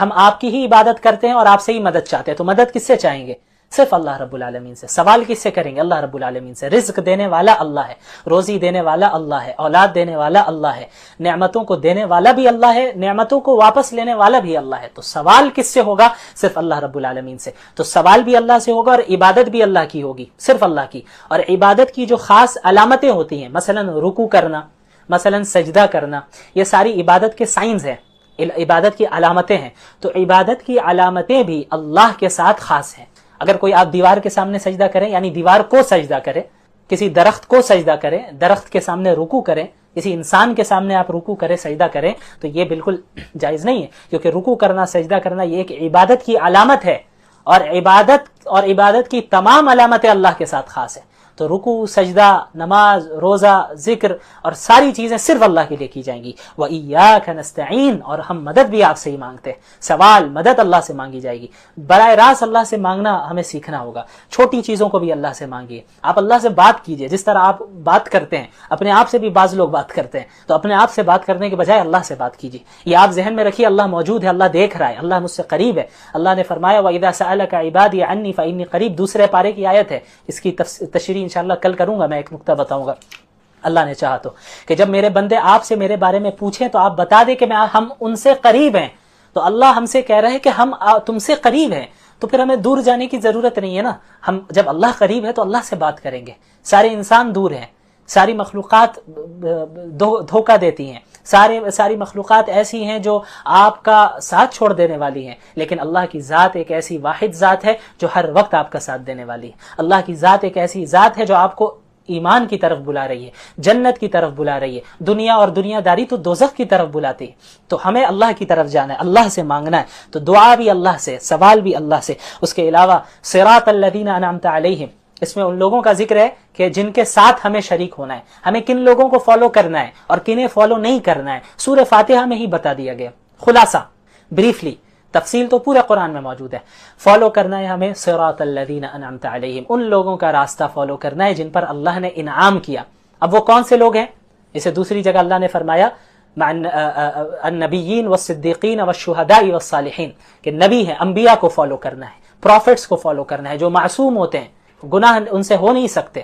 ہم آپ کی ہی عبادت کرتے ہیں اور آپ سے ہی مدد چاہتے ہیں، تو مدد کس سے چاہیں گے؟ صرف اللہ رب العالمین سے۔ سوال کس سے کریں گے؟ اللہ رب العالمین سے۔ رزق دینے والا اللہ ہے، روزی دینے والا اللہ ہے، اولاد دینے والا اللہ ہے، نعمتوں کو دینے والا بھی اللہ ہے، نعمتوں کو واپس لینے والا بھی اللہ ہے۔ تو سوال کس سے ہوگا؟ صرف اللہ رب العالمین سے۔ تو سوال بھی اللہ سے ہوگا اور عبادت بھی اللہ کی ہوگی، صرف اللہ کی۔ اور عبادت کی جو خاص علامتیں ہوتی ہیں، مثلا رکوع کرنا، مثلا سجدہ کرنا، یہ ساری عبادت کے سائنز ہیں، عبادت کی علامتیں ہیں۔ تو عبادت کی علامتیں بھی اللہ کے ساتھ خاص ہیں۔ اگر کوئی آپ دیوار کے سامنے سجدہ کریں، یعنی دیوار کو سجدہ کریں، کسی درخت کو سجدہ کریں، درخت کے سامنے رکوع کریں، کسی انسان کے سامنے آپ رکوع کریں، سجدہ کریں، تو یہ بالکل جائز نہیں ہے، کیونکہ رکوع کرنا، سجدہ کرنا یہ ایک عبادت کی علامت ہے، اور عبادت کی تمام علامتیں اللہ کے ساتھ خاص ہیں۔ تو رکوع، سجدہ، نماز، روزہ، ذکر اور ساری چیزیں صرف اللہ کے لیے کی جائیں گی۔ وَإِيَّاكَ نَسْتَعِينُ، اور ہم مدد بھی آپ سے ہی مانگتے ہیں۔ سوال، مدد اللہ سے مانگی جائے گی۔ براہ راست اللہ سے مانگنا ہمیں سیکھنا ہوگا۔ چھوٹی چیزوں کو بھی اللہ سے مانگیے۔ آپ اللہ سے بات کیجئے، جس طرح آپ بات کرتے ہیں، اپنے آپ سے بھی بعض لوگ بات کرتے ہیں، تو اپنے آپ سے بات کرنے کے بجائے اللہ سے بات کیجئے۔ یہ آپ ذہن میں رکھیے، اللہ موجود ہے، اللہ دیکھ رہا ہے، اللہ مجھ سے قریب ہے۔ اللہ نے فرمایا وَإِذَا سَأَلَكَ عِبَادِي عَنِّي فَإِنِّي قَرِيب، دوسرے پارے کی آیت ہے، اس کی تشریح انشاءاللہ کل کروں گا، میں ایک نکتہ بتاؤں گا اللہ نے چاہا تو، کہ جب میرے بندے آپ سے میرے بارے میں پوچھیں تو آپ بتا دیں کہ ہم ان سے قریب ہیں۔ تو اللہ ہم سے کہہ رہے ہیں کہ ہم تم سے قریب ہیں، تو پھر ہمیں دور جانے کی ضرورت نہیں ہے نا۔ ہم جب اللہ قریب ہے تو اللہ سے بات کریں گے۔ سارے انسان دور ہیں، ساری مخلوقات دھوکہ دیتی ہیں، ساری مخلوقات ایسی ہیں جو آپ کا ساتھ چھوڑ دینے والی ہیں، لیکن اللہ کی ذات ایک ایسی واحد ذات ہے جو ہر وقت آپ کا ساتھ دینے والی ہے۔ اللہ کی ذات ایک ایسی ذات ہے جو آپ کو ایمان کی طرف بلا رہی ہے، جنت کی طرف بلا رہی ہے۔ دنیا اور دنیا داری تو دوزخ کی طرف بلاتی ہے۔ تو ہمیں اللہ کی طرف جانا ہے، اللہ سے مانگنا ہے۔ تو دعا بھی اللہ سے، سوال بھی اللہ سے۔ اس کے علاوہ صراط الذین انعمت علیہم، اس میں ان لوگوں کا ذکر ہے کہ جن کے ساتھ ہمیں شریک ہونا ہے، ہمیں کن لوگوں کو فالو کرنا ہے اور کنہیں فالو نہیں کرنا ہے۔ سورہ فاتحہ میں ہی بتا دیا گیا، خلاصہ، بریفلی، تفصیل تو پورے قرآن میں موجود ہے۔ فالو کرنا ہے ہمیں صراط الذین انعمت علیہم، ان لوگوں کا راستہ فالو کرنا ہے جن پر اللہ نے انعام کیا۔ اب وہ کون سے لوگ ہیں؟ اسے دوسری جگہ اللہ نے فرمایا النبیین والصدیقین والشہداء والصالحین، کہ نبی ہیں، انبیاء کو فالو کرنا ہے، پروفٹس کو فالو کرنا ہے، جو معصوم ہوتے ہیں، گناہ ان سے ہو نہیں سکتے،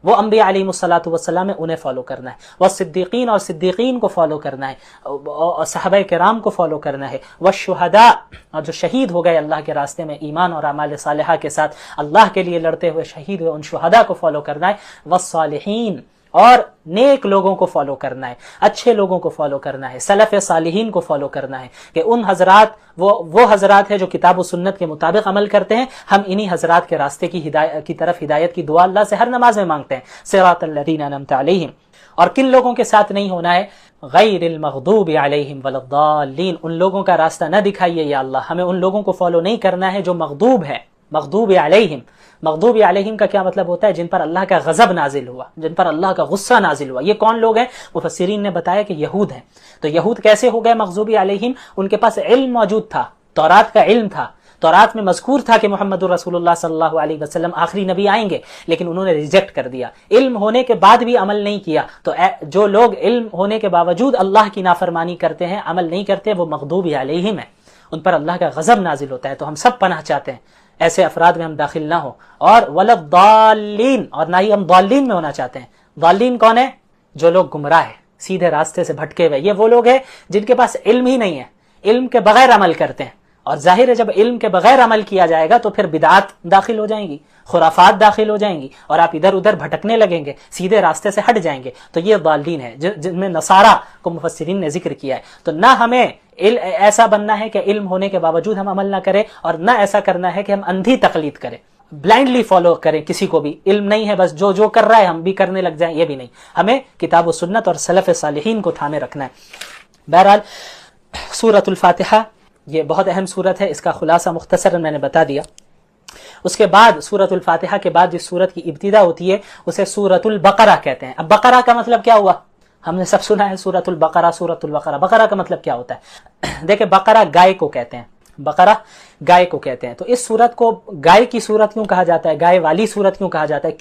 وہ انبیاء علیہم الصلاۃ والسلام ہے، انہیں فالو کرنا ہے۔ والصدیقین، اور صدیقین کو فالو کرنا ہے، اور صحابہ کرام کو فالو کرنا ہے۔ والشہداء، اور جو شہید ہو گئے اللہ کے راستے میں ایمان اور اعمال صالحہ کے ساتھ اللہ کے لیے لڑتے ہوئے شہید ہوئے، ان شہداء کو فالو کرنا ہے۔ والصالحین، اور نیک لوگوں کو فالو کرنا ہے، اچھے لوگوں کو فالو کرنا ہے، سلف صالحین کو فالو کرنا ہے، کہ ان حضرات وہ حضرات ہیں جو کتاب و سنت کے مطابق عمل کرتے ہیں۔ ہم انہی حضرات کے راستے کی طرف ہدایت کی دعا اللہ سے ہر نماز میں مانگتے ہیں، صراط الذین انعمت علیہم۔ اور کن لوگوں کے ساتھ نہیں ہونا ہے؟ غیر المغضوب علیہم ولا الضالین، ان لوگوں کا راستہ نہ دکھائیے یا اللہ، ہمیں ان لوگوں کو فالو نہیں کرنا ہے جو مغضوب ہے، مغضوب علیہم۔ مغضوب علیہم کا کیا مطلب ہوتا ہے؟ جن پر اللہ کا غضب نازل ہوا، جن پر اللہ کا غصہ نازل ہوا۔ یہ کون لوگ ہیں؟ مفسرین نے بتایا کہ یہود ہیں۔ تو یہود کیسے ہو گئے مغضوب علیہم؟ ان کے پاس علم موجود تھا، تورات کا علم تھا، تورات میں مذکور تھا کہ محمد رسول اللہ صلی اللہ علیہ وسلم آخری نبی آئیں گے، لیکن انہوں نے ریجیکٹ کر دیا، علم ہونے کے بعد بھی عمل نہیں کیا۔ تو جو لوگ علم ہونے کے باوجود اللہ کی نافرمانی کرتے ہیں، عمل نہیں کرتے، وہ مغضوب علیہم ہیں، ان پر اللہ کا غضب نازل ہوتا ہے۔ تو ہم سب پناہ چاہتے ہیں ایسے افراد میں ہم داخل نہ ہوں، اور ولا الضالین، اور نہ ہی ہم ضالین میں ہونا چاہتے ہیں۔ ضالین کون ہے؟ جو لوگ گمراہ ہیں، سیدھے راستے سے بھٹکے ہوئے، یہ وہ لوگ ہیں جن کے پاس علم ہی نہیں ہے، علم کے بغیر عمل کرتے ہیں۔ اور ظاہر ہے جب علم کے بغیر عمل کیا جائے گا تو پھر بدعات داخل ہو جائیں گی، خرافات داخل ہو جائیں گی، اور آپ ادھر ادھر بھٹکنے لگیں گے، سیدھے راستے سے ہٹ جائیں گے۔ تو یہ ضالین ہے، جن میں نصارہ کو مفسرین نے ذکر کیا ہے۔ تو نہ ہمیں ایسا بننا ہے کہ علم ہونے کے باوجود ہم عمل نہ کریں، اور نہ ایسا کرنا ہے کہ ہم اندھی تقلید کریں، بلائنڈلی فالو کریں کسی کو بھی، علم نہیں ہے بس جو کر رہا ہے ہم بھی کرنے لگ جائیں، یہ بھی نہیں۔ ہمیں کتاب و سنت اور سلف صالحین کو تھامے رکھنا ہے۔ بہرحال سورۃ الفاتحہ یہ بہت اہم سورت ہے، اس کا خلاصہ مختصراً میں نے بتا دیا۔ اس کے بعد سورۃ الفاتحہ کے بعد جس سورت کی ابتدا ہوتی ہے اسے سورۃ البقرہ کہتے ہیں۔ اب بقرہ کا مطلب کیا ہوا؟ ہم نے سب سنا ہے سورۃ البقرہ، سورۃ البقرہ۔ بقرہ کا مطلب کیا ہوتا ہے؟ دیکھیں، بقرہ گائے کو کہتے ہیں، بقرہ گائے کو کہتے ہیں۔ تو اس سورت کو گائے کی سورت کیوں کہا جاتا ہے، گائے والی سورت کیوں کہا جاتا ہے؟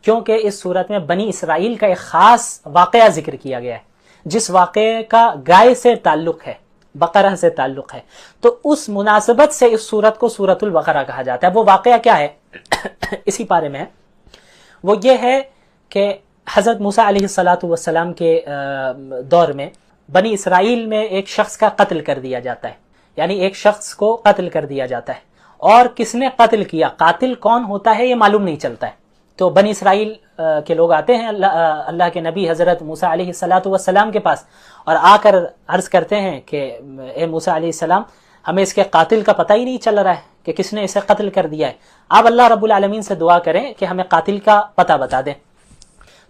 کیونکہ اس سورت میں بنی اسرائیل کا ایک خاص واقعہ ذکر کیا گیا ہے، جس واقعے کا گائے سے تعلق ہے۔ بقرہ سے تعلق ہے، تو اس مناسبت سے اس سورت کو سورۃ البقرہ کہا جاتا ہے۔ وہ واقعہ کیا ہے اسی پارے میں وہ یہ ہے کہ حضرت موسیٰ علیہ السلام کے دور میں بنی اسرائیل میں ایک شخص کا قتل کر دیا جاتا ہے، یعنی ایک شخص کو قتل کر دیا جاتا ہے، اور کس نے قتل کیا، قاتل کون ہوتا ہے یہ معلوم نہیں چلتا ہے۔ تو بنی اسرائیل کے لوگ آتے ہیں اللہ کے نبی حضرت موسیٰ علیہ السلام کے پاس، اور آ کر عرض کرتے ہیں کہ اے موسیٰ علیہ السلام، ہمیں اس کے قاتل کا پتہ ہی نہیں چل رہا ہے کہ کس نے اسے قتل کر دیا ہے، آپ اللہ رب العالمین سے دعا کریں کہ ہمیں قاتل کا پتہ بتا دیں۔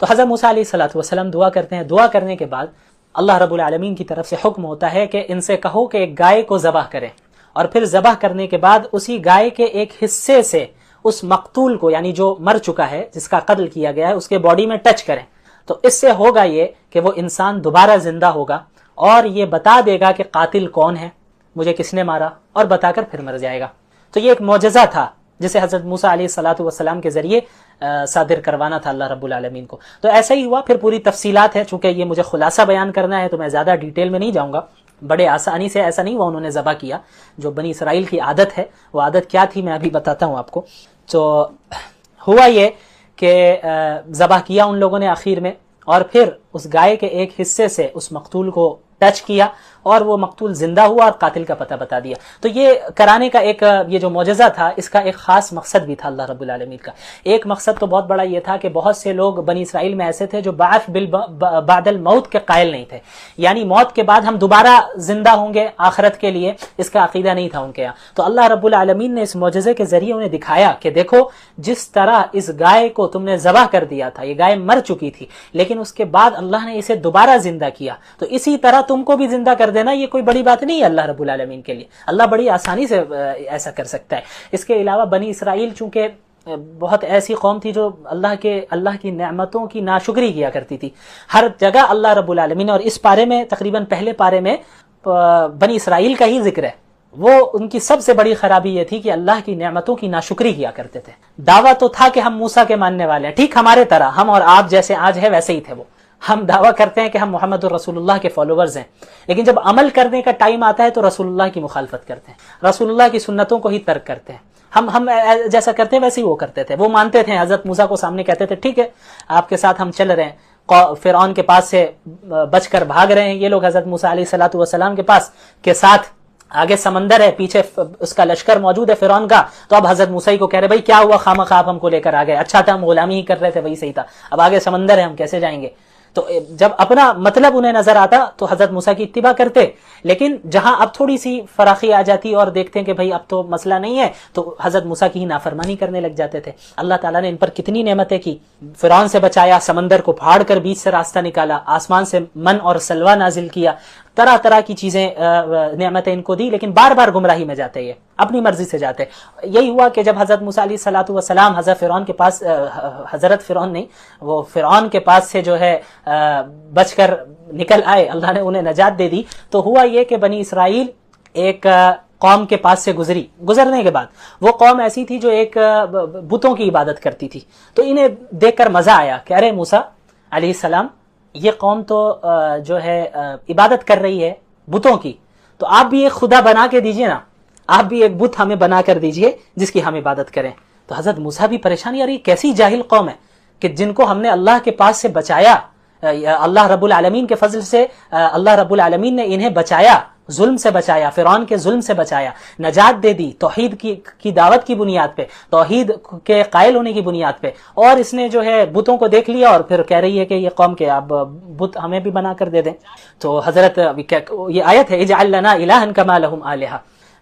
تو حضرت موسیٰ علیہ السلام دعا کرتے ہیں، دعا کرنے کے بعد اللہ رب العالمین کی طرف سے حکم ہوتا ہے کہ ان سے کہو کہ ایک گائے کو ذبح کریں، اور پھر ذبح کرنے کے بعد اسی گائے کے ایک حصے سے اس مقتول کو، یعنی جو مر چکا ہے جس کا قتل کیا گیا ہے، اس کے باڈی میں ٹچ کریں۔ تو اس سے ہوگا یہ کہ وہ انسان دوبارہ زندہ ہوگا اور یہ بتا دے گا کہ قاتل کون ہے، مجھے کس نے مارا، اور بتا کر پھر مر جائے گا۔ تو یہ ایک معجزہ تھا جسے حضرت موسیٰ علیہ السلام کے ذریعے صادر کروانا تھا اللہ رب العالمین کو۔ تو ایسا ہی ہوا، پھر پوری تفصیلات ہے، چونکہ یہ مجھے خلاصہ بیان کرنا ہے تو میں زیادہ ڈیٹیل میں نہیں جاؤں گا۔ بڑے آسانی سے، ایسا نہیں ہوا انہوں نے ذبح کیا، جو بنی اسرائیل کی عادت ہے وہ عادت کیا تھی میں ابھی بتاتا ہوں آپ کو۔ تو ہوا یہ کہ ذبح کیا ان لوگوں نے آخر میں، اور پھر اس گائے کے ایک حصے سے اس مقتول کو ٹچ کیا اور وہ مقتول زندہ ہوا اور قاتل کا پتہ بتا دیا۔ تو یہ کرانے کا ایک یہ جو معجزہ تھا، اس کا ایک خاص مقصد بھی تھا اللہ رب العالمین کا۔ ایک مقصد تو بہت بڑا یہ تھا کہ بہت سے لوگ بنی اسرائیل میں ایسے تھے جو بعث بعد الموت کے قائل نہیں تھے، یعنی موت کے بعد ہم دوبارہ زندہ ہوں گے آخرت کے لیے، اس کا عقیدہ نہیں تھا ان کے یہاں۔ تو اللہ رب العالمین نے اس معجزے کے ذریعے انہیں دکھایا کہ دیکھو جس طرح اس گائے کو تم نے ذبح کر دیا تھا، یہ گائے مر چکی تھی لیکن اس کے بعد اللہ نے اسے دوبارہ زندہ کیا، تو اسی طرح تم کو بھی زندہ کر دینا یہ کوئی بڑی بات نہیں ہے اللہ رب العالمین کے لیے، اللہ بڑی آسانی سے ایسا کر سکتا ہے۔ اس کے علاوہ بنی اسرائیل چونکہ بہت ایسی قوم تھی جو اللہ کی نعمتوں کی ناشکری کیا کرتی تھی، ہر جگہ اللہ رب العالمین، اور اس پارے میں تقریباً پہلے پارے میں بنی اسرائیل کا ہی ذکر ہے، وہ ان کی سب سے بڑی خرابی یہ تھی کہ اللہ کی نعمتوں کی ناشکری کیا کرتے تھے۔ دعویٰ تو تھا کہ ہم موسیٰ کے ماننے والے ہیں، ٹھیک ہمارے طرح، ہم اور آپ جیسے آج ہے ویسے ہی تھے وہ، ہم دعویٰ کرتے ہیں کہ ہم محمد الرسول اللہ کے فالوورز ہیں، لیکن جب عمل کرنے کا ٹائم آتا ہے تو رسول اللہ کی مخالفت کرتے ہیں، رسول اللہ کی سنتوں کو ہی ترک کرتے ہیں۔ ہم جیسا کرتے ہیں ویسے ہی وہ کرتے تھے، وہ مانتے تھے، حضرت موسیٰ کو سامنے کہتے تھے ٹھیک ہے آپ کے ساتھ ہم چل رہے ہیں، فرعون کے پاس سے بچ کر بھاگ رہے ہیں یہ لوگ حضرت موسیٰ علیہ السلام کے پاس کے ساتھ، آگے سمندر ہے، پیچھے اس کا لشکر موجود ہے فرعون کا، تو اب حضرت موسیٰ کو کہہ رہے بھائی کیا ہوا، خامخواہ آپ ہم کو لے کر آ گئے، اچھا تھا ہم غلامی ہی کر رہے تھے وہی صحیح تھا، اب آگے سمندر ہے ہم کیسے جائیں گے۔ تو جب اپنا مطلب انہیں نظر آتا تو حضرت موسیٰ کی اتباع کرتے، لیکن جہاں اب تھوڑی سی فراخی آ جاتی اور دیکھتے ہیں کہ بھائی اب تو مسئلہ نہیں ہے تو حضرت موسیٰ کی ہی نافرمانی کرنے لگ جاتے تھے۔ اللہ تعالیٰ نے ان پر کتنی نعمتیں کی، فرعون سے بچایا، سمندر کو پھاڑ کر بیچ سے راستہ نکالا، آسمان سے من اور سلوہ نازل کیا، طرح طرح کی چیزیں نعمتیں ان کو دی، لیکن بار بار گمراہی میں جاتے یہ اپنی مرضی سے جاتے۔ یہی ہوا کہ جب حضرت موسیٰ علیہ السلام حضرت فرعون کے پاس، حضرت فرعون نہیں وہ فرعون کے پاس سے جو ہے بچ کر نکل آئے، اللہ نے انہیں نجات دے دی، تو ہوا یہ کہ بنی اسرائیل ایک قوم کے پاس سے گزرنے کے بعد وہ قوم ایسی تھی جو ایک بتوں کی عبادت کرتی تھی، تو انہیں دیکھ کر مزہ آیا کہ ارے موسیٰ علیہ السلام یہ قوم تو جو ہے عبادت کر رہی ہے بتوں کی، تو آپ بھی ایک خدا بنا کے دیجئے نا، آپ بھی ایک بت ہمیں بنا کر دیجئے جس کی ہم عبادت کریں۔ تو حضرت موسیٰ بھی پریشانی، اور یہ کیسی جاہل قوم ہے کہ جن کو ہم نے اللہ کے پاس سے بچایا، اللہ رب العالمین کے فضل سے اللہ رب العالمین نے انہیں بچایا، ظلم سے بچایا، فرعون کے ظلم سے بچایا، نجات دے دی توحید کی دعوت کی بنیاد پہ، توحید کے قائل ہونے کی بنیاد پہ، اور اس نے جو ہے بتوں کو دیکھ لیا اور پھر کہہ رہی ہے کہ یہ قوم کے اب بت ہمیں بھی بنا کر دے دیں۔ تو حضرت یہ آیت ہے اجعل لنا الہا کما لہم آلہہ۔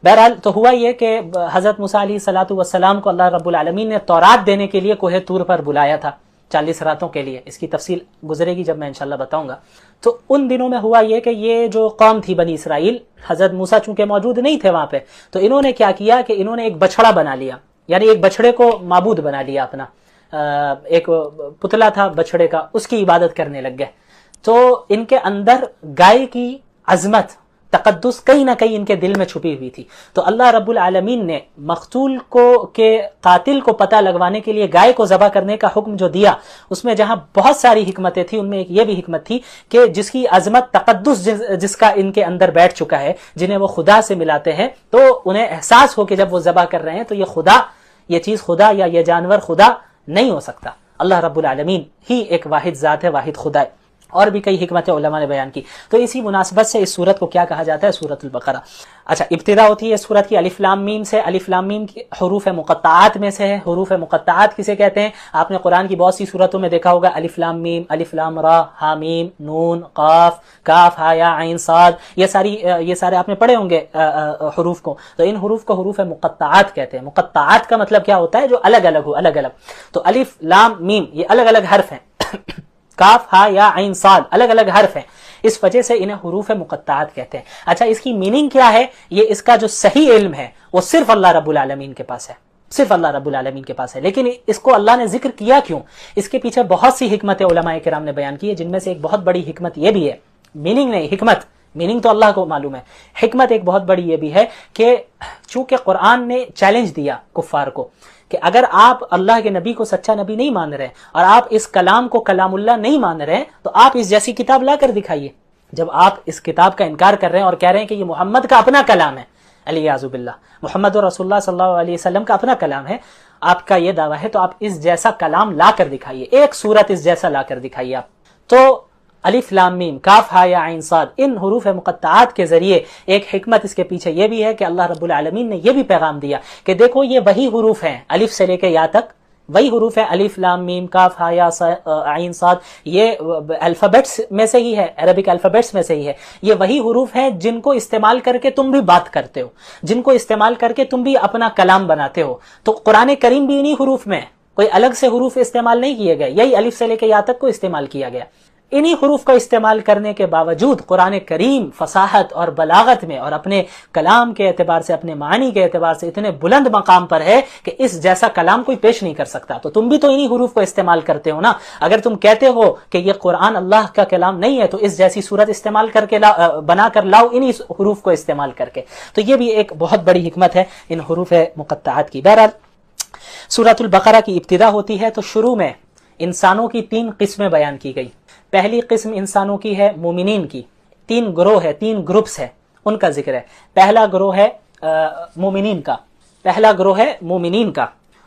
بہرحال تو ہوا یہ کہ حضرت موسیٰ علیہ السلام کو اللہ رب العالمین نے تورات دینے کے لیے کوہ طور پر بلایا تھا 40 راتوں کے لیے، اس کی تفصیل گزرے گی جب میں انشاءاللہ بتاؤں گا۔ تو ان دنوں میں ہوا یہ کہ یہ جو قوم تھی بنی اسرائیل، حضرت موسیٰ چونکہ موجود نہیں تھے وہاں پہ، تو انہوں نے کیا کیا کہ انہوں نے ایک بچڑا بنا لیا، یعنی ایک بچڑے کو معبود بنا لیا اپنا، ایک پتلا تھا بچڑے کا، اس کی عبادت کرنے لگ گئے۔ تو ان کے اندر گائے کی عظمت، تقدس کہیں نہ کہیں ان کے دل میں چھپی ہوئی تھی. تو اللہ رب العالمین نے مقتول کو کے قاتل کو پتہ لگوانے کے لیے گائے کو ذبح کرنے کا حکم جو دیا، اس میں جہاں بہت ساری حکمتیں تھیں، ان میں ایک یہ بھی حکمت تھی کہ جس کی عظمت تقدس جس کا ان کے اندر بیٹھ چکا ہے، جنہیں وہ خدا سے ملاتے ہیں، تو انہیں احساس ہو کہ جب وہ ذبح کر رہے ہیں تو یہ چیز خدا یا یہ جانور خدا نہیں ہو سکتا. اللہ رب العالمین ہی ایک واحد ذات ہے، واحد خدا ہے. اور بھی کئی حکمتیں علماء نے بیان کی. تو اسی مناسبت سے اس سورت کو کیا کہا جاتا ہے؟ سورۃ البقرہ. اچھا، ابتدا ہوتی ہے اس سورت کی الف لام میم سے. الف لام میم حروف مقطعات میں سے ہے. حروف مقطعات کسے کہتے ہیں؟ آپ نے قرآن کی بہت سی سورتوں میں دیکھا ہوگا الف لام میم، الف لام را، ہا میم، نون، قاف، کاف، ہا یا عین صاد، یہ سارے آپ نے پڑھے ہوں گے حروف کو. تو ان حروف کو حروف مقطعات کہتے ہیں. مقطعات کا مطلب کیا ہوتا ہے؟ جو الگ الگ ہو، الگ الگ. تو الف لام میم یہ الگ الگ حرف ہیں. کاف، ہا یا عین صاد الگ الگ حرف ہیں، اس وجہ سے انہیں حروف مقطعات کہتے ہیں. اچھا، اس کی میننگ کیا ہے؟ یہ اس کا جو صحیح علم ہے وہ صرف اللہ رب العالمین کے پاس ہے، صرف اللہ رب العالمین کے پاس ہے. لیکن اس کو اللہ نے ذکر کیا کیوں؟ اس کے پیچھے بہت سی حکمتیں علماء کرام نے بیان کی ہے، جن میں سے ایک بہت بڑی حکمت یہ بھی ہے، میننگ نہیں، حکمت. میننگ تو اللہ کو معلوم ہے، حکمت ایک بہت بڑی یہ بھی ہے کہ چونکہ قرآن نے چیلنج دیا کفار کو کہ اگر آپ اللہ کے نبی کو سچا نبی نہیں مان رہے اور آپ اس کلام کو کلام اللہ نہیں مان رہے تو آپ اس جیسی کتاب لا کر دکھائیے. جب آپ اس کتاب کا انکار کر رہے ہیں اور کہہ رہے ہیں کہ یہ محمد کا اپنا کلام ہے، علیہ باللہ، محمد رسول اللہ صلی اللہ علیہ وسلم کا اپنا کلام ہے، آپ کا یہ دعویٰ ہے، تو آپ اس جیسا کلام لا کر دکھائیے، ایک سورت اس جیسا لا کر دکھائیے آپ. تو الف لام میم، کاف، ہا یا عین صاد، ان حروف مقطعات کے ذریعے ایک حکمت اس کے پیچھے یہ بھی ہے کہ اللہ رب العالمین نے یہ بھی پیغام دیا کہ دیکھو یہ وہی حروف ہیں، الف سے لے کے یا تک وہی حروف ہیں، الف لام میم کاف ہا یا عین صاد، یہ الفابیٹس میں سے ہی ہے، عربک الفابیٹس میں سے ہی ہے. یہ وہی حروف ہیں جن کو استعمال کر کے تم بھی بات کرتے ہو، جن کو استعمال کر کے تم بھی اپنا کلام بناتے ہو. تو قرآن کریم بھی انہی حروف میں، کوئی الگ سے حروف استعمال نہیں کیے گئے، یہی الف سے لے کے یا تک کو استعمال کیا گیا. انہی حروف کا استعمال کرنے کے باوجود قرآن کریم فصاحت اور بلاغت میں اور اپنے کلام کے اعتبار سے، اپنے معنی کے اعتبار سے اتنے بلند مقام پر ہے کہ اس جیسا کلام کوئی پیش نہیں کر سکتا. تو تم بھی تو انہی حروف کو استعمال کرتے ہو نا. اگر تم کہتے ہو کہ یہ قرآن اللہ کا کلام نہیں ہے تو اس جیسی صورت استعمال کر کے بنا کر لاؤ انہی حروف کو استعمال کر کے. تو یہ بھی ایک بہت بڑی حکمت ہے ان حروف مقطعات کی. بہرحال سورۃ البقرہ کی ابتدا ہوتی ہے تو شروع میں انسانوں کی 3 قسمیں بیان کی گئی. پہلی قسم انسانوں کی ہے مومنین کی. 3 گروہ ہے، 3 گروپس ہے، ان کا ذکر ہے. پہلا گروہ ہے مومنین کا، پہلا گروہ ہے مومنین کا،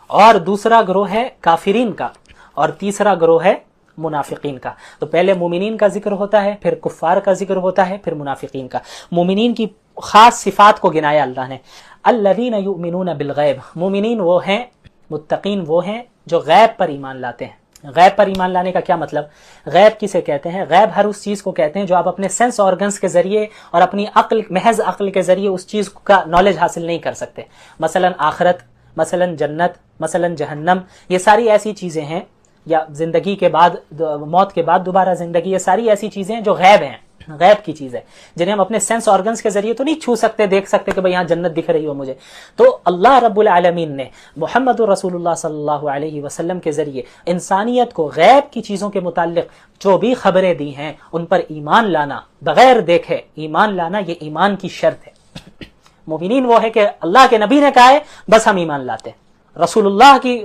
اور دوسرا گروہ ہے کافرین کا، اور تیسرا گروہ ہے منافقین کا. تو پہلے مومنین کا ذکر ہوتا ہے، پھر کفار کا ذکر ہوتا ہے، پھر منافقین کا. مومنین کی خاص صفات کو گنایا اللہ نے. الذین یؤمنون بالغیب، مومنین وہ ہیں، متقین وہ ہیں جو غیب پر ایمان لاتے ہیں. غیب پر ایمان لانے کا کیا مطلب؟ غیب کسے کہتے ہیں؟ غیب ہر اس چیز کو کہتے ہیں جو آپ اپنے سینس آرگنز کے ذریعے اور اپنی عقل، محض عقل کے ذریعے اس چیز کا نالج حاصل نہیں کر سکتے. مثلا آخرت، مثلا جنت، مثلا جہنم، یہ ساری ایسی چیزیں ہیں، یا زندگی کے بعد، موت کے بعد دوبارہ زندگی، یہ ساری ایسی چیزیں ہیں جو غیب ہیں، غیب کی چیز ہے، جنہیں ہم اپنے سینس آرگنز کے ذریعے تو نہیں چھو سکتے، دیکھ سکتے کہ بھئی یہاں جنت دکھ رہی ہو مجھے. تو اللہ رب العالمین نے محمد رسول اللہ صلی اللہ علیہ وسلم کے ذریعے انسانیت کو غیب کی چیزوں کے متعلق جو بھی خبریں دی ہیں ان پر ایمان لانا، بغیر دیکھے ایمان لانا، یہ ایمان کی شرط ہے. مومنین وہ ہے کہ اللہ کے نبی نے کہا ہے بس ہم ایمان لاتے ہیں. رسول اللہ کی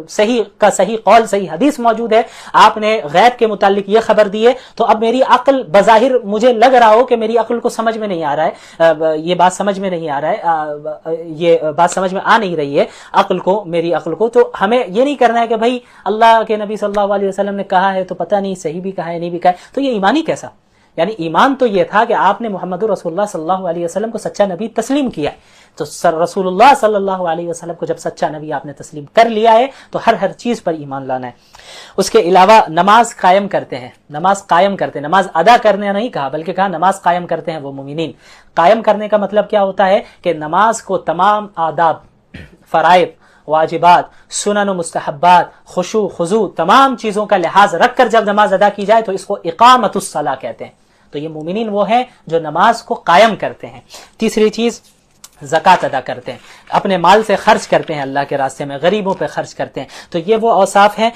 صحیح قول، صحیح حدیث موجود ہے، آپ نے غیب کے متعلق یہ خبر دی ہے، تو اب میری عقل بظاہر مجھے لگ رہا ہو کہ میری عقل کو سمجھ میں نہیں آ رہا ہے، یہ بات سمجھ میں نہیں آ رہا ہے، یہ بات سمجھ میں آ نہیں رہی ہے عقل کو، میری عقل کو. تو ہمیں یہ نہیں کرنا ہے کہ بھائی اللہ کے نبی صلی اللہ علیہ وسلم نے کہا ہے تو پتہ نہیں صحیح بھی کہا ہے نہیں بھی کہا ہے. تو یہ ایمان ہی کیسا؟ یعنی ایمان تو یہ تھا کہ آپ نے محمد رسول اللہ صلی اللہ علیہ وسلم کو سچا نبی تسلیم کیا ہے. تو رسول اللہ صلی اللہ علیہ وسلم کو جب سچا نبی آپ نے تسلیم کر لیا ہے تو ہر چیز پر ایمان لانا ہے. اس کے علاوہ نماز قائم کرتے ہیں، نماز قائم کرتے ہیں، نماز ادا کرنے نہیں کہا بلکہ کہا نماز قائم کرتے ہیں وہ مومنین. قائم کرنے کا مطلب کیا ہوتا ہے کہ نماز کو تمام آداب، فرائض، واجبات، سنن و مستحبات، خشوع خضوع، تمام چیزوں کا لحاظ رکھ کر جب نماز ادا کی جائے تو اس کو اقامت الصلاۃ کہتے ہیں. تو یہ مومنین وہ ہیں جو نماز کو قائم کرتے ہیں. تیسری چیز زکوٰۃ ادا کرتے ہیں، اپنے مال سے خرچ کرتے ہیں اللہ کے راستے میں، غریبوں پہ خرچ کرتے ہیں. تو یہ وہ اوصاف ہیں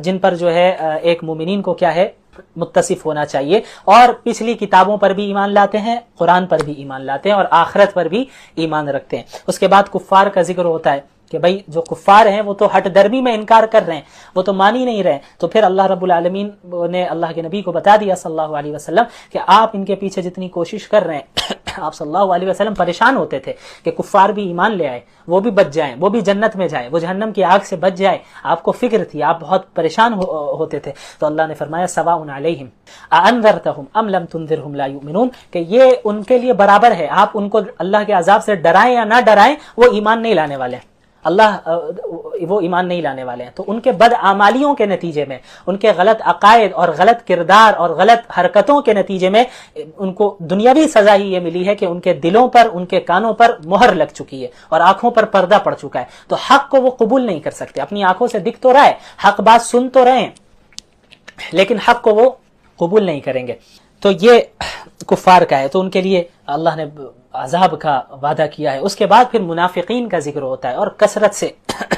جن پر جو ہے ایک مومنین کو کیا ہے متصف ہونا چاہیے، اور پچھلی کتابوں پر بھی ایمان لاتے ہیں، قرآن پر بھی ایمان لاتے ہیں، اور آخرت پر بھی ایمان رکھتے ہیں۔ اس کے بعد کفار کا ذکر ہوتا ہے کہ بھائی جو کفار ہیں وہ تو ہٹ درمی میں انکار کر رہے ہیں، وہ تو مان ہی نہیں رہے، تو پھر اللہ رب العالمین نے اللہ کے نبی کو بتا دیا صلی اللہ علیہ وسلم کہ آپ ان کے پیچھے جتنی کوشش کر رہے ہیں، آپ صلی اللہ علیہ وسلم پریشان ہوتے تھے کہ کفار بھی ایمان لے آئے، وہ بھی بچ جائیں، وہ بھی جنت میں جائیں، وہ جہنم کی آگ سے بچ جائے، آپ کو فکر تھی، آپ بہت پریشان ہوتے تھے۔ تو اللہ نے فرمایا سواء علیہم اانذرتہم ام لم تنذرہم لا یؤمنون، کہ یہ ان کے لیے برابر ہے، آپ ان کو اللہ کے عذاب سے ڈرائیں یا نہ ڈرائیں، وہ ایمان نہیں لانے والے ہیں، وہ ایمان نہیں لانے والے ہیں۔ تو ان کے بدعمالیوں کے نتیجے میں، ان کے غلط عقائد اور غلط کردار اور غلط حرکتوں کے نتیجے میں ان کو دنیاوی سزا ہی یہ ملی ہے کہ ان کے دلوں پر، ان کے کانوں پر مہر لگ چکی ہے اور آنکھوں پر پردہ پڑ چکا ہے، تو حق کو وہ قبول نہیں کر سکتے۔ اپنی آنکھوں سے دکھ تو رہا ہے، حق بات سن تو رہے ہیں، لیکن حق کو وہ قبول نہیں کریں گے۔ تو یہ کفار کا ہے، تو ان کے لیے اللہ نے عذاب کا وعدہ کیا ہے۔ اس کے بعد پھر منافقین کا ذکر ہوتا ہے، اور کثرت سے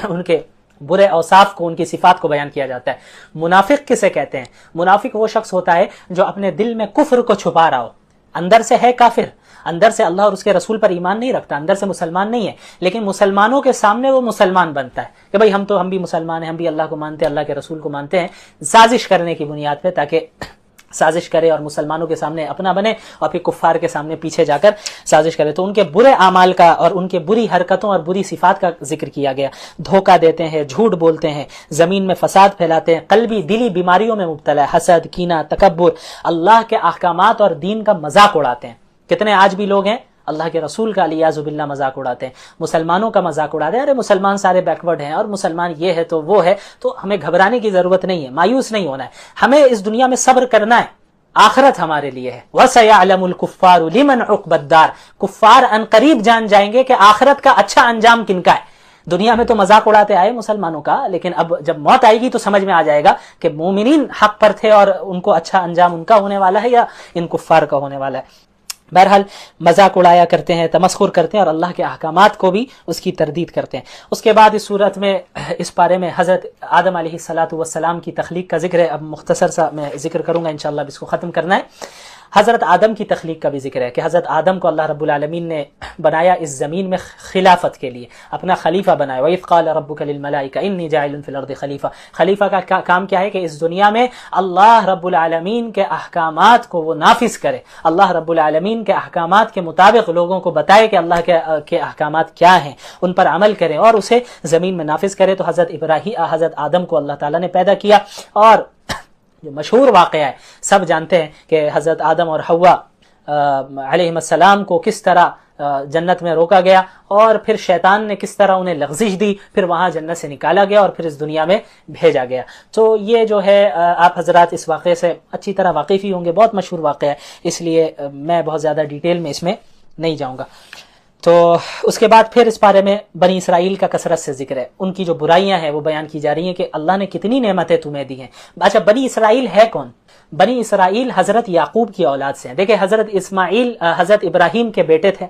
ان کے برے اوصاف کو، ان کی صفات کو بیان کیا جاتا ہے۔ منافق کسے کہتے ہیں؟ منافق وہ شخص ہوتا ہے جو اپنے دل میں کفر کو چھپا رہا ہو، اندر سے ہے کافر، اندر سے اللہ اور اس کے رسول پر ایمان نہیں رکھتا، اندر سے مسلمان نہیں ہے، لیکن مسلمانوں کے سامنے وہ مسلمان بنتا ہے کہ بھائی ہم بھی مسلمان ہیں، ہم بھی اللہ کو مانتے ہیں، اللہ کے رسول کو مانتے ہیں، سازش کرنے کی بنیاد پہ، تاکہ سازش کرے اور مسلمانوں کے سامنے اپنا بنے اور پھر کفار کے سامنے پیچھے جا کر سازش کرے۔ تو ان کے برے اعمال کا اور ان کے بری حرکتوں اور بری صفات کا ذکر کیا گیا۔ دھوکہ دیتے ہیں، جھوٹ بولتے ہیں، زمین میں فساد پھیلاتے ہیں، قلبی دلی بیماریوں میں مبتلا ہے، حسد، کینہ، تکبر، اللہ کے احکامات اور دین کا مذاق اڑاتے ہیں۔ کتنے آج بھی لوگ ہیں اللہ کے رسول کا علیاذ باللہ مذاق اڑاتے ہیں، مسلمانوں کا مذاق اڑاتے ہیں، ارے مسلمان سارے بیکورڈ ہیں اور مسلمان یہ ہے تو وہ ہے۔ تو ہمیں گھبرانے کی ضرورت نہیں ہے، مایوس نہیں ہونا ہے، ہمیں اس دنیا میں صبر کرنا ہے، آخرت ہمارے لیے ہے۔ وَسَيَعْلَمُ الْكُفَّارُ لِمَنْ عُقْبَى الدَّارِ، کفار ان قریب جان جائیں گے کہ آخرت کا اچھا انجام کن کا ہے۔ دنیا میں تو مذاق اڑاتے آئے مسلمانوں کا، لیکن اب جب موت آئے گی تو سمجھ میں آ جائے گا کہ مومنین حق پر تھے اور ان کو اچھا انجام ان کا ہونے والا ہے یا ان کفار کا ہونے والا ہے۔ بہرحال مذاق اڑایا کرتے ہیں، تمسخر کرتے ہیں اور اللہ کے احکامات کو بھی اس کی تردید کرتے ہیں۔ اس کے بعد اس صورت میں، اس پارے میں حضرت آدم علیہ السلام کی تخلیق کا ذکر ہے۔ اب مختصر سا میں ذکر کروں گا، انشاءاللہ اب اس کو ختم کرنا ہے۔ حضرت آدم کی تخلیق کا بھی ذکر ہے کہ حضرت آدم کو اللہ رب العالمین نے بنایا اس زمین میں خلافت کے لیے، اپنا خلیفہ بنایا۔ وَإِذْ قَالَ رَبُّكَ لِلْمَلَائِكَةِ إِنِّي جَاعِلٌ فِي الْأَرْضِ خلیفہ۔ خلیفہ کا کام کیا ہے کہ اس دنیا میں اللہ رب العالمین کے احکامات کو وہ نافذ کرے، اللہ رب العالمین کے احکامات کے مطابق لوگوں کو بتائے کہ اللہ کے احکامات کیا ہیں، ان پر عمل کریں اور اسے زمین میں نافذ کرے۔ تو حضرت آدم کو اللہ تعالیٰ نے پیدا کیا، اور جو مشہور واقعہ ہے سب جانتے ہیں کہ حضرت آدم اور حوا علیہ السلام کو کس طرح جنت میں روکا گیا، اور پھر شیطان نے کس طرح انہیں لغزش دی، پھر وہاں جنت سے نکالا گیا اور پھر اس دنیا میں بھیجا گیا۔ تو یہ جو ہے آپ حضرات اس واقعے سے اچھی طرح واقف ہی ہوں گے، بہت مشہور واقعہ ہے، اس لیے میں بہت زیادہ ڈیٹیل میں اس میں نہیں جاؤں گا۔ تو اس کے بعد پھر اس بارے میں بنی اسرائیل کا کثرت سے ذکر ہے، ان کی جو برائیاں ہیں وہ بیان کی جا رہی ہیں کہ اللہ نے کتنی نعمتیں تمہیں دی ہیں۔ اچھا، بنی اسرائیل ہے کون؟ بنی اسرائیل حضرت یعقوب کی اولاد سے ہیں۔ دیکھیں، حضرت اسماعیل حضرت ابراہیم کے بیٹے تھے،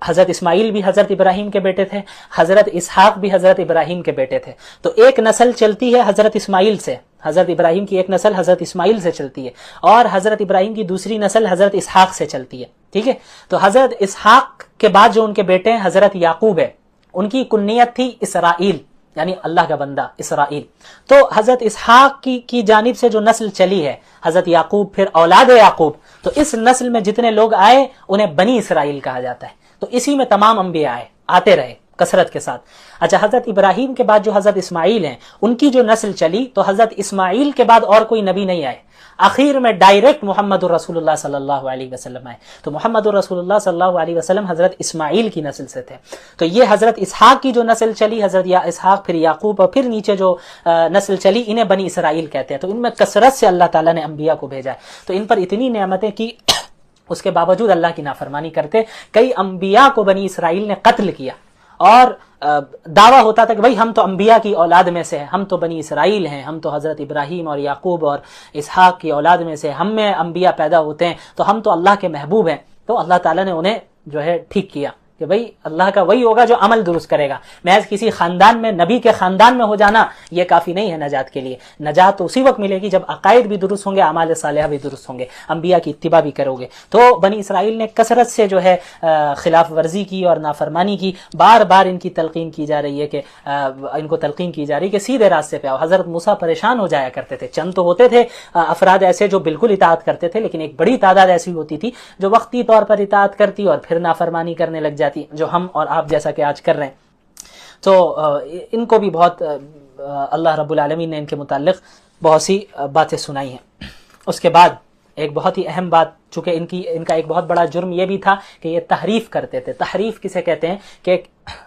حضرت اسماعیل بھی حضرت ابراہیم کے بیٹے تھے، حضرت اسحاق بھی حضرت ابراہیم کے بیٹے تھے۔ تو ایک نسل چلتی ہے حضرت اسماعیل سے، حضرت ابراہیم کی ایک نسل حضرت اسماعیل سے چلتی ہے، اور حضرت ابراہیم کی دوسری نسل حضرت اسحاق سے چلتی ہے، ٹھیک ہے۔ تو حضرت اسحاق کے بعد جو ان کے بیٹے ہیں حضرت یعقوب ہے، ان کی کنیت تھی اسرائیل، یعنی اللہ کا بندہ اسرائیل۔ تو حضرت اسحاق کی جانب سے جو نسل چلی ہے حضرت یعقوب، پھر اولاد یعقوب، تو اس نسل میں جتنے لوگ آئے انہیں بنی اسرائیل کہا جاتا ہے۔ تو اسی میں تمام انبیاء آتے رہے کثرت کے ساتھ۔ اچھا، حضرت ابراہیم کے بعد جو حضرت اسماعیل ہیں، ان کی جو نسل چلی، تو حضرت اسماعیل کے بعد اور کوئی نبی نہیں آئے، آخر میں ڈائریکٹ محمد الرسول اللہ صلی اللہ علیہ وسلم آئے۔ تو محمد الرسول اللہ صلی اللہ علیہ وسلم حضرت اسماعیل کی نسل سے تھے۔ تو یہ حضرت اسحاق کی جو نسل چلی، حضرت اسحاق، پھر یعقوب، اور پھر نیچے جو نسل چلی، انہیں بنی اسرائیل کہتے ہیں۔ تو ان میں کثرت سے اللہ تعالیٰ نے انبیاء کو بھیجا ہے، تو ان پر اتنی نعمتیں کی، اس کے باوجود اللہ کی نافرمانی کرتے۔ کئی انبیاء کو بنی اسرائیل نے قتل کیا، اور دعویٰ ہوتا تھا کہ بھائی ہم تو انبیاء کی اولاد میں سے ہیں، ہم تو بنی اسرائیل ہیں، ہم تو حضرت ابراہیم اور یعقوب اور اسحاق کی اولاد میں سے، ہم میں انبیاء پیدا ہوتے ہیں، تو ہم تو اللہ کے محبوب ہیں۔ تو اللہ تعالیٰ نے انہیں جو ہے ٹھیک کیا کہ بھئی اللہ کا وہی ہوگا جو عمل درست کرے گا. محض کسی خاندان میں، نبی کے خاندان میں ہو جانا یہ کافی نہیں ہے نجات کے لیے. نجات تو اسی وقت ملے گی جب عقائد بھی درست ہوں گے، اعمال صالحہ بھی درست ہوں گے، انبیاء کی اتباع بھی کرو گے. تو بنی اسرائیل نے کثرت سے جو ہے خلاف ورزی کی اور نافرمانی کی. بار بار ان کی تلقین کی جا رہی ہے کہ ان کو تلقین کی جا رہی ہے کہ سیدھے راستے پہ آؤ. حضرت موسیٰ پریشان ہو جایا کرتے تھے. چند تو ہوتے تھے افراد ایسے جو بالکل اطاعت کرتے تھے، لیکن ایک بڑی تعداد ایسی ہوتی تھی جو وقتی طور پر اطاعت کرتی اور پھر نافرمانی کرنے لگ جاتی، جو ہم اور آپ جیسا کہ آج کر رہے ہیں. تو ان کو بھی بہت اللہ رب العالمین نے ان کے متعلق بہت سی باتیں سنائی ہیں. اس کے بعد ایک بہت ہی اہم بات، چونکہ ان کا ایک بہت بڑا جرم یہ بھی تھا کہ یہ تحریف کرتے تھے. تحریف کسے کہتے ہیں؟ کہ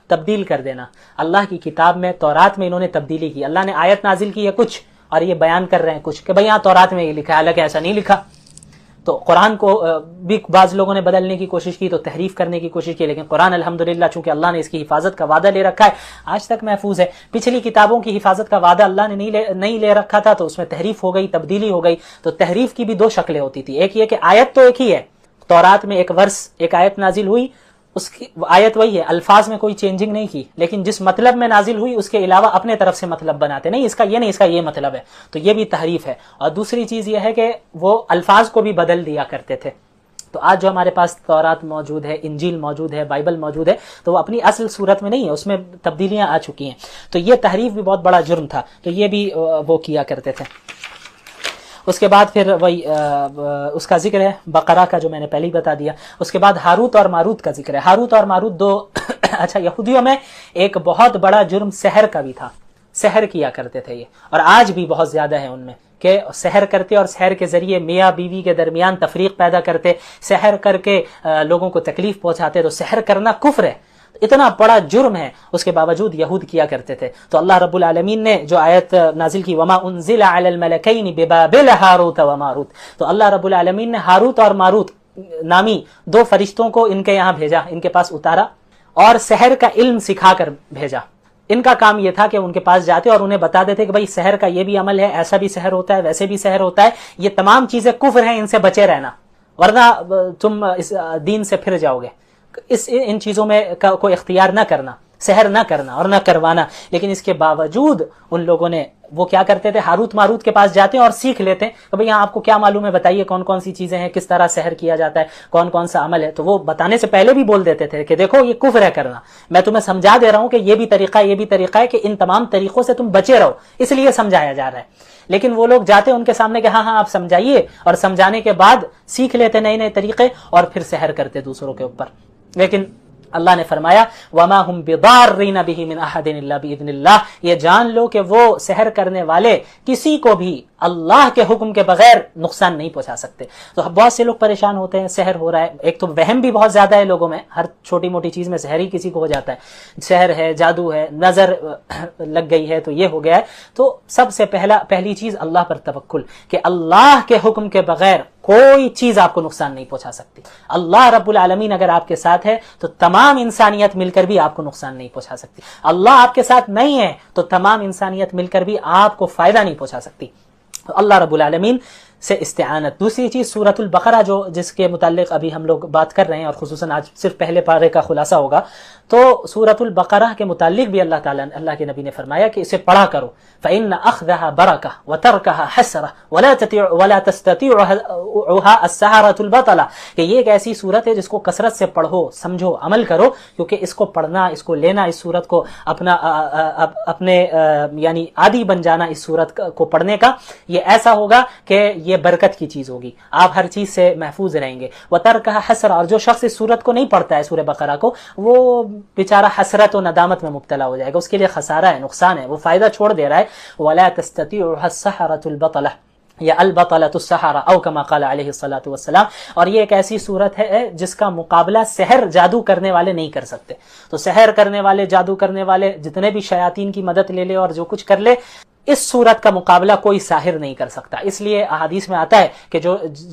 تبدیل کر دینا. اللہ کی کتاب میں، تورات میں انہوں نے تبدیلی کی. اللہ نے آیت نازل کی ہے کچھ اور یہ بیان کر رہے ہیں کچھ کہ بھئی یہاں تورات میں یہ لکھا ہے، حالانکہ ایسا نہیں لکھا. تو قرآن کو بھی بعض لوگوں نے بدلنے کی کوشش کی، تو تحریف کرنے کی کوشش کی، لیکن قرآن الحمدللہ چونکہ اللہ نے اس کی حفاظت کا وعدہ لے رکھا ہے آج تک محفوظ ہے. پچھلی کتابوں کی حفاظت کا وعدہ اللہ نے نہیں لے رکھا تھا، تو اس میں تحریف ہو گئی، تبدیلی ہو گئی. تو تحریف کی بھی دو شکلیں ہوتی تھی. ایک یہ کہ آیت تو ایک ہی ہے، تورات میں ایک ورس، ایک آیت نازل ہوئی، اس کی آیت وہی ہے، الفاظ میں کوئی چینجنگ نہیں کی، لیکن جس مطلب میں نازل ہوئی اس کے علاوہ اپنے طرف سے مطلب بناتے، نہیں اس کا یہ نہیں، اس کا یہ مطلب ہے. تو یہ بھی تحریف ہے. اور دوسری چیز یہ ہے کہ وہ الفاظ کو بھی بدل دیا کرتے تھے. تو آج جو ہمارے پاس تورات موجود ہے، انجیل موجود ہے، بائبل موجود ہے، تو وہ اپنی اصل صورت میں نہیں ہے، اس میں تبدیلیاں آ چکی ہیں. تو یہ تحریف بھی بہت بڑا جرم تھا. تو یہ بھی وہ کیا کرتے تھے. اس کے بعد پھر وہی اس کا ذکر ہے بقرہ کا، جو میں نے پہلے ہی بتا دیا. اس کے بعد ہاروت اور ماروت کا ذکر ہے. ہاروت اور ماروت دو اچھا، یہودیوں میں ایک بہت بڑا جرم سحر کا بھی تھا. سحر کیا کرتے تھے یہ، اور آج بھی بہت زیادہ ہے ان میں کہ سحر کرتے اور سحر کے ذریعے میاں بیوی کے درمیان تفریق پیدا کرتے، سحر کر کے لوگوں کو تکلیف پہنچاتے. تو سحر کرنا کفر ہے، اتنا بڑا جرم ہے، اس کے باوجود یہود کیا کرتے تھے. تو اللہ رب العالمین نے جو آیت نازل کی وما انزل علی الملکین ببابل ہاروت و ماروت، تو اللہ رب العالمین نے ہاروت اور ماروت نامی دو فرشتوں کو ان کے یہاں بھیجا، ان کے پاس اتارا اور سحر کا علم سکھا کر بھیجا. ان کا کام یہ تھا کہ ان کے پاس جاتے اور انہیں بتا دیتے کہ بھائی سحر کا یہ بھی عمل ہے، ایسا بھی سحر ہوتا ہے، ویسے بھی سحر ہوتا ہے، یہ تمام چیزیں کفر ہیں، ان سے بچے رہنا ورنہ تم اس دین سے پھر جاؤ گے. ان چیزوں میں کوئی اختیار نہ کرنا، سحر نہ کرنا اور نہ کروانا. لیکن اس کے باوجود ان لوگوں نے وہ کیا کرتے تھے، ہاروت ماروت کے پاس جاتے ہیں اور سیکھ لیتے ہیں کہ بھئی یہاں آپ کو کیا معلوم ہے، بتائیے کون کون سی چیزیں ہیں، کس طرح سحر کیا جاتا ہے، کون کون سا عمل ہے. تو وہ بتانے سے پہلے بھی بول دیتے تھے کہ دیکھو یہ کفر ہے کرنا، میں تمہیں سمجھا دے رہا ہوں کہ یہ بھی طریقہ ہے، یہ بھی طریقہ ہے، کہ ان تمام طریقوں سے تم بچے رہو، اس لیے سمجھایا جا رہا ہے. لیکن وہ لوگ جاتے ان کے سامنے کہ ہاں آپ سمجھائیے، اور سمجھانے کے بعد سیکھ لیتے نئے نئے طریقے اور پھر سحر کرتے دوسروں کے اوپر. لیکن اللہ نے فرمایا وما هم بضارین به من احد الا باذن اللہ، یہ جان لو کہ وہ سحر کرنے والے کسی کو بھی اللہ کے حکم کے بغیر نقصان نہیں پہنچا سکتے. تو بہت سے لوگ پریشان ہوتے ہیں، سحر ہو رہا ہے. ایک تو وہم بھی بہت زیادہ ہے لوگوں میں، ہر چھوٹی موٹی چیز میں سحر ہی کسی کو ہو جاتا ہے، سحر ہے، جادو ہے، نظر لگ گئی ہے تو یہ ہو گیا ہے. تو سب سے پہلی چیز اللہ پر توکل، کہ اللہ کے حکم کے بغیر کوئی چیز آپ کو نقصان نہیں پہنچا سکتی. اللہ رب العالمین اگر آپ کے ساتھ ہے تو تمام انسانیت مل کر بھی آپ کو نقصان نہیں پہنچا سکتی. اللہ آپ کے ساتھ نہیں ہے تو تمام انسانیت مل کر بھی آپ کو فائدہ نہیں پہنچا سکتی. تو اللہ رب العالمین سے استعانت. دوسری چیز سورۃ البقرہ، جو جس کے متعلق ابھی ہم لوگ بات کر رہے ہیں اور خصوصاً آج صرف پہلے پارے کا خلاصہ ہوگا. تو سورۃ البقرہ کے متعلق بھی اللہ کے نبی نے فرمایا کہ اسے پڑھا کرو، فإن أخذها بركة وتركها حسرة ولا تستطيعها السحرة البطلة، کہ یہ ایک ایسی صورت ہے جس کو کثرت سے پڑھو، سمجھو، عمل کرو، کیونکہ اس کو پڑھنا، اس کو لینا، اس صورت کو اپنے یعنی عادی بن جانا اس صورت کو پڑھنے کا، یہ ایسا ہوگا کہ یہ برکت کی چیز ہوگی، آپ ہر چیز سے محفوظ رہیں گے. وترکها حسرة، اور جو شخص اس صورت کو نہیں پڑھتا ہے سورہ بقرہ کو، وہ بیچارہ حسرت و ندامت میں مبتلا ہو جائے گا، اس کے لیے خسارہ ہے، نقصان ہے، وہ فائدہ چھوڑ دے رہا ہے. ولا تستطيعها السحرة البطلة یا البطلۃ السحرہ او کما قال علیہ الصلوۃ والسلام. اور یہ ایک ایسی صورت ہے جس کا مقابلہ سحر، جادو کرنے والے نہیں کر سکتے. تو سحر کرنے والے، جادو کرنے والے، جتنے بھی شیاطین کی مدد لے لے اور جو کچھ کر لے، اس صورت کا مقابلہ کوئی ساحر نہیں کر سکتا. اس لیے احادیث میں آتا ہے کہ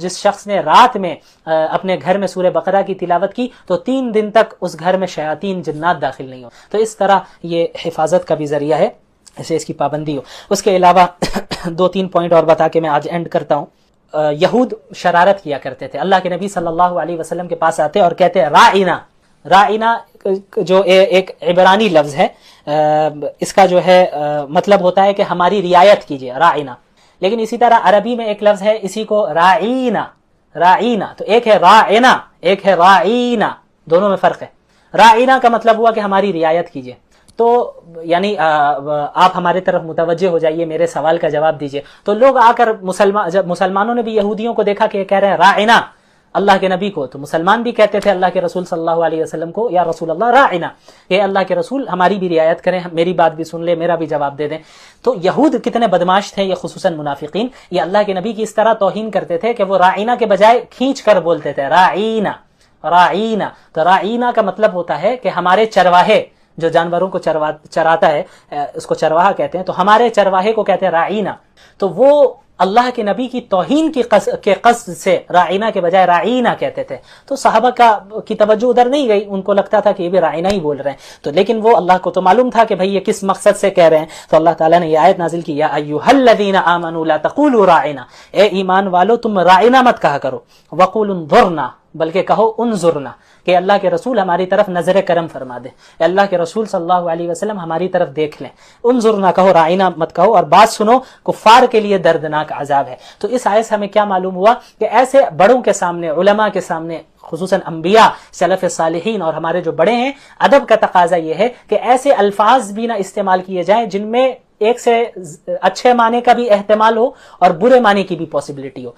جس شخص نے رات میں اپنے گھر میں سورہ بقرہ کی تلاوت کی تو 3 دن تک اس گھر میں شیاطین، جنات داخل نہیں ہو. تو اس طرح یہ حفاظت کا بھی ذریعہ ہے، اسے اس کی پابندی ہو. اس کے علاوہ 2-3 پوائنٹ اور بتا کے میں آج اینڈ کرتا ہوں. یہود شرارت کیا کرتے تھے. اللہ کے نبی صلی اللہ علیہ وسلم کے پاس آتے اور کہتے راعنا، رائنا جو ایک عبرانی لفظ ہے، اس کا جو ہے مطلب ہوتا ہے کہ ہماری رعایت کیجیے، رائنا. لیکن اسی طرح عربی میں ایک لفظ ہے اسی کو رائینا، رائینا. تو ایک ہے رائنا، ایک ہے رائینا، دونوں میں فرق ہے. رائینا کا مطلب ہوا کہ ہماری رعایت کیجیے. تو یعنی آپ ہمارے طرف متوجہ ہو جائیے، میرے سوال کا جواب دیجیے. تو لوگ آ کر جب مسلمانوں نے بھی یہودیوں کو دیکھا کہ یہ کہہ رہے ہیں رائنا اللہ کے نبی کو، تو مسلمان بھی کہتے تھے اللہ کے رسول صلی اللہ علیہ وسلم کو، یا رسول اللہ رائنا، کہ اللہ کے رسول ہماری بھی رعایت کریں، میری بات بھی سن لے، میرا بھی جواب دے دیں. تو یہود کتنے بدماش تھے، یہ خصوصاً منافقین، یہ اللہ کے نبی کی اس طرح توہین کرتے تھے کہ وہ رائنا کے بجائے کھینچ کر بولتے تھے رائنا، رائنا. تو رائنا کا مطلب ہوتا ہے کہ ہمارے چرواہے جو جانوروں کو چراتا ہے، اس کو چرواہا کہتے ہیں، تو ہمارے چرواہے کو کہتے ہیں رائنا. تو وہ اللہ کے نبی کی توہین کے قصد سے رائنا کے بجائے رائنا کہتے تھے. تو صحابہ کی توجہ ادھر نہیں گئی، ان کو لگتا تھا کہ یہ بھی رائنا ہی بول رہے ہیں. تو لیکن وہ اللہ کو تو معلوم تھا کہ بھئی یہ کس مقصد سے کہہ رہے ہیں. تو اللہ تعالیٰ نے یہ آیت نازل کی، یا ایھا الذین آمنوا لا تقولوا رائنا، اے ایمان والو تم رائنا مت کہا کرو، وقولوا انظرنا، بلکہ کہو انظرنا، کہ اللہ کے رسول ہماری طرف نظر کرم فرما دے، اللہ کے رسول صلی اللہ علیہ وسلم ہماری طرف دیکھ لیں. انظرنا کہو، رائنا مت کہو. اور بات سنو، کفار کے لیے دردناک عذاب ہے. تو اس آیت سے ہمیں کیا معلوم ہوا کہ ایسے بڑوں کے سامنے، علماء کے سامنے، خصوصاً انبیاء، سلف صالحین اور ہمارے جو بڑے ہیں، ادب کا تقاضا یہ ہے کہ ایسے الفاظ بھی نہ استعمال کیے جائیں جن میں ایک سے اچھے معنی کا بھی احتمال ہو اور برے معنی کی بھی پاسبلٹی ہو.